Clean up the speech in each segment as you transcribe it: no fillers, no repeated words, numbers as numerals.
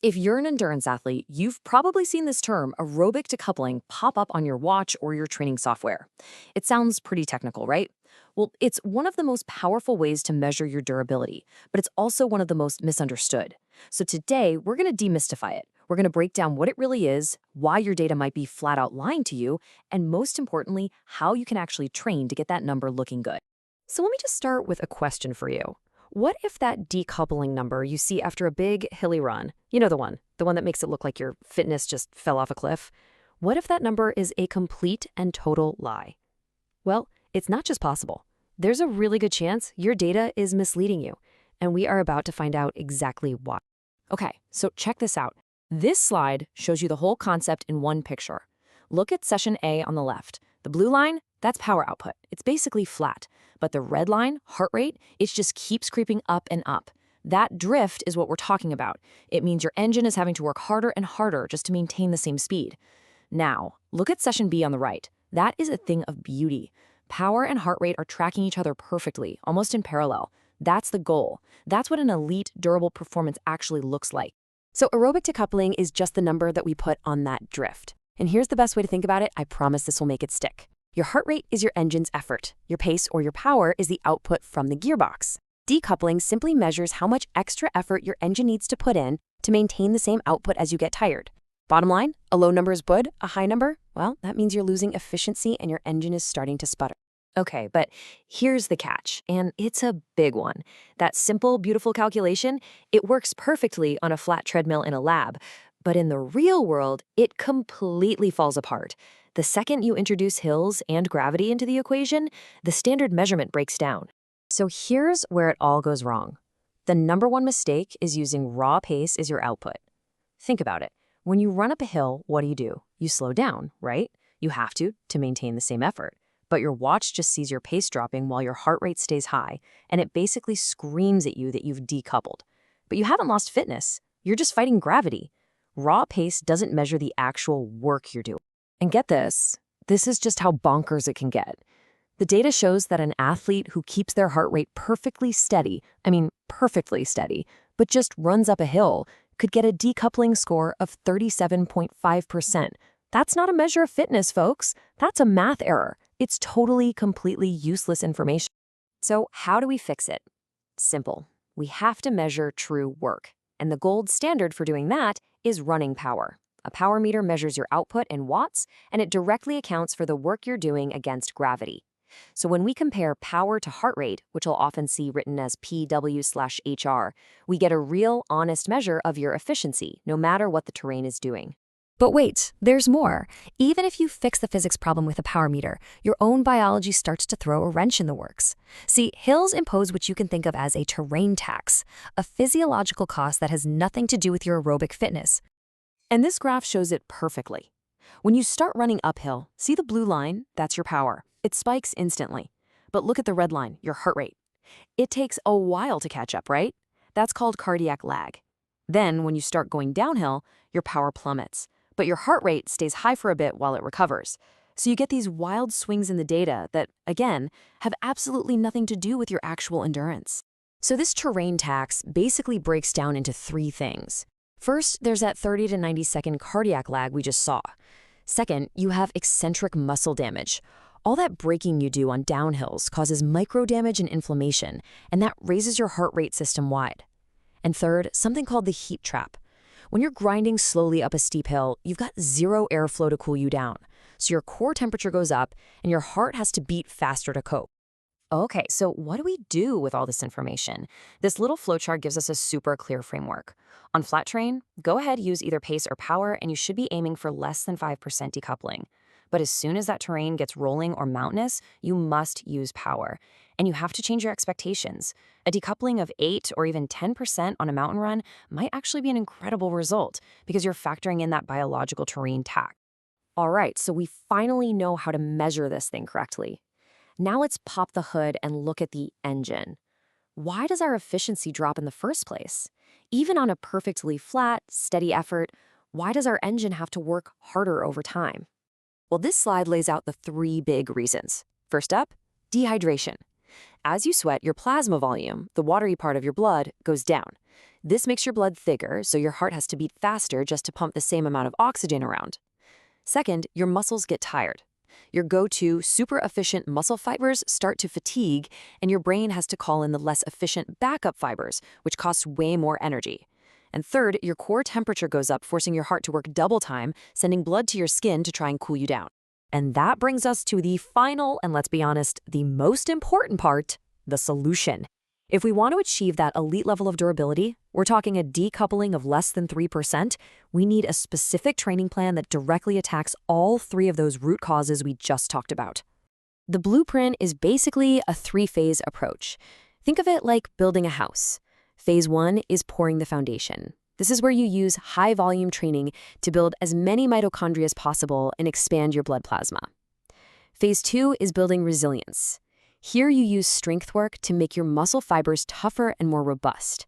If you're an endurance athlete, you've probably seen this term, aerobic decoupling, pop up on your watch or your training software. It sounds pretty technical, right? Well, it's one of the most powerful ways to measure your durability, but it's also one of the most misunderstood. So today, we're going to demystify it. We're going to break down what it really is, why your data might be flat out lying to you, and most importantly, how you can actually train to get that number looking good. So let me just start with a question for you. What if that decoupling number you see after a big hilly run, you know the one that makes it look like your fitness just fell off a cliff? What if that number is a complete and total lie? Well, it's not just possible. There's a really good chance your data is misleading you, and we are about to find out exactly why. Okay, so check this out. This slide shows you the whole concept in one picture. Look at session A on the left. The blue line, that's power output. It's basically flat. But the red line, heart rate, it just keeps creeping up and up. That drift is what we're talking about. It means your engine is having to work harder and harder just to maintain the same speed. Now, look at session B on the right. That is a thing of beauty. Power and heart rate are tracking each other perfectly, almost in parallel. That's the goal. That's what an elite, durable performance actually looks like. So aerobic decoupling is just the number that we put on that drift. And here's the best way to think about it. I promise this will make it stick. Your heart rate is your engine's effort. Your pace or your power is the output from the gearbox. Decoupling simply measures how much extra effort your engine needs to put in to maintain the same output as you get tired. Bottom line, a low number is good, a high number, well, that means you're losing efficiency and your engine is starting to sputter. Okay, but here's the catch, and it's a big one. That simple, beautiful calculation, it works perfectly on a flat treadmill in a lab, but in the real world, it completely falls apart. The second you introduce hills and gravity into the equation, the standard measurement breaks down. So here's where it all goes wrong. The number one mistake is using raw pace as your output. Think about it. When you run up a hill, what do? You slow down, right? You have to maintain the same effort. But your watch just sees your pace dropping while your heart rate stays high, and it basically screams at you that you've decoupled. But you haven't lost fitness. You're just fighting gravity. Raw pace doesn't measure the actual work you're doing. And get this is just how bonkers it can get. The data shows that an athlete who keeps their heart rate perfectly steady, but just runs up a hill, could get a decoupling score of 37.5%. That's not a measure of fitness, folks. That's a math error. It's totally, completely useless information. So how do we fix it? Simple. We have to measure true work. And the gold standard for doing that is running power. A power meter measures your output in watts, and it directly accounts for the work you're doing against gravity. So when we compare power to heart rate, which you'll often see written as PW/HR, we get a real, honest measure of your efficiency, no matter what the terrain is doing. But wait, there's more. Even if you fix the physics problem with a power meter, your own biology starts to throw a wrench in the works. See, hills impose what you can think of as a terrain tax, a physiological cost that has nothing to do with your aerobic fitness. And this graph shows it perfectly. When you start running uphill, see the blue line? That's your power. It spikes instantly. But look at the red line, your heart rate. It takes a while to catch up, right? That's called cardiac lag. Then, when you start going downhill, your power plummets. But your heart rate stays high for a bit while it recovers. So you get these wild swings in the data that, again, have absolutely nothing to do with your actual endurance. So this terrain tax basically breaks down into three things. First, there's that 30 to 90 second cardiac lag we just saw. Second, you have eccentric muscle damage. All that braking you do on downhills causes micro damage and inflammation, and that raises your heart rate system-wide. And third, something called the heat trap. When you're grinding slowly up a steep hill, you've got zero airflow to cool you down. So your core temperature goes up, and your heart has to beat faster to cope. Okay, so what do we do with all this information? This little flowchart gives us a super clear framework. On flat terrain, go ahead, use either pace or power, and you should be aiming for less than 5% decoupling. But as soon as that terrain gets rolling or mountainous, you must use power. And you have to change your expectations. A decoupling of 8 or even 10% on a mountain run might actually be an incredible result because you're factoring in that biological terrain tax. All right, so we finally know how to measure this thing correctly. Now let's pop the hood and look at the engine. Why does our efficiency drop in the first place? Even on a perfectly flat, steady effort, why does our engine have to work harder over time? Well, this slide lays out the three big reasons. First up, dehydration. As you sweat, your plasma volume, the watery part of your blood, goes down. This makes your blood thicker, so your heart has to beat faster just to pump the same amount of oxygen around. Second, your muscles get tired. Your go-to, super efficient muscle fibers start to fatigue, and your brain has to call in the less efficient backup fibers, which cost way more energy. And third, your core temperature goes up, forcing your heart to work double time, sending blood to your skin to try and cool you down. And that brings us to the final, and let's be honest, the most important part, the solution. If we want to achieve that elite level of durability, we're talking a decoupling of less than 3%, we need a specific training plan that directly attacks all three of those root causes we just talked about. The blueprint is basically a three-phase approach. Think of it like building a house. Phase 1 is pouring the foundation. This is where you use high-volume training to build as many mitochondria as possible and expand your blood plasma. Phase 2 is building resilience. Here you use strength work to make your muscle fibers tougher and more robust.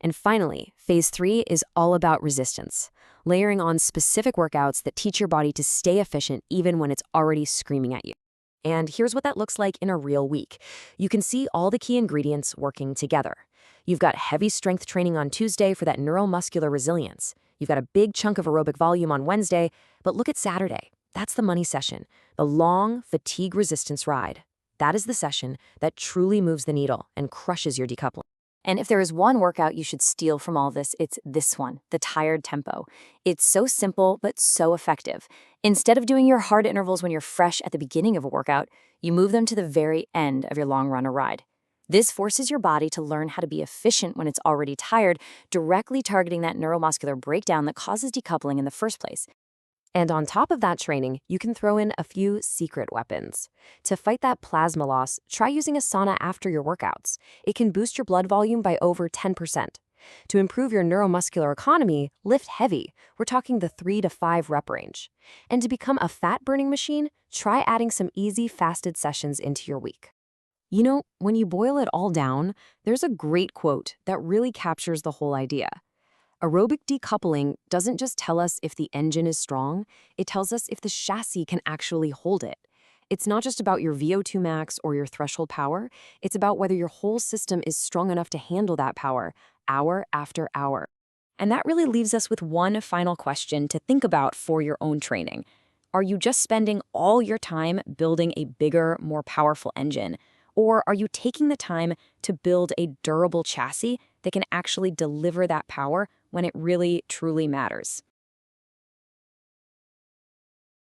And finally, phase 3 is all about resistance, layering on specific workouts that teach your body to stay efficient even when it's already screaming at you. And here's what that looks like in a real week. You can see all the key ingredients working together. You've got heavy strength training on Tuesday for that neuromuscular resilience. You've got a big chunk of aerobic volume on Wednesday, but look at Saturday. That's the money session, the long fatigue resistance ride. That is the session that truly moves the needle and crushes your decoupling. And if there is one workout you should steal from all this, it's this one, the tired tempo. It's so simple, but so effective. Instead of doing your hard intervals when you're fresh at the beginning of a workout, you move them to the very end of your long run or ride. This forces your body to learn how to be efficient when it's already tired, directly targeting that neuromuscular breakdown that causes decoupling in the first place. And on top of that training, you can throw in a few secret weapons. To fight that plasma loss, try using a sauna after your workouts. It can boost your blood volume by over 10%. To improve your neuromuscular economy, lift heavy. We're talking the 3 to 5 rep range. And to become a fat-burning machine, try adding some easy fasted sessions into your week. You know, when you boil it all down, there's a great quote that really captures the whole idea. Aerobic decoupling doesn't just tell us if the engine is strong, it tells us if the chassis can actually hold it. It's not just about your VO2 max or your threshold power, it's about whether your whole system is strong enough to handle that power, hour after hour. And that really leaves us with one final question to think about for your own training. Are you just spending all your time building a bigger, more powerful engine? Or are you taking the time to build a durable chassis that can actually deliver that power when it really, truly matters?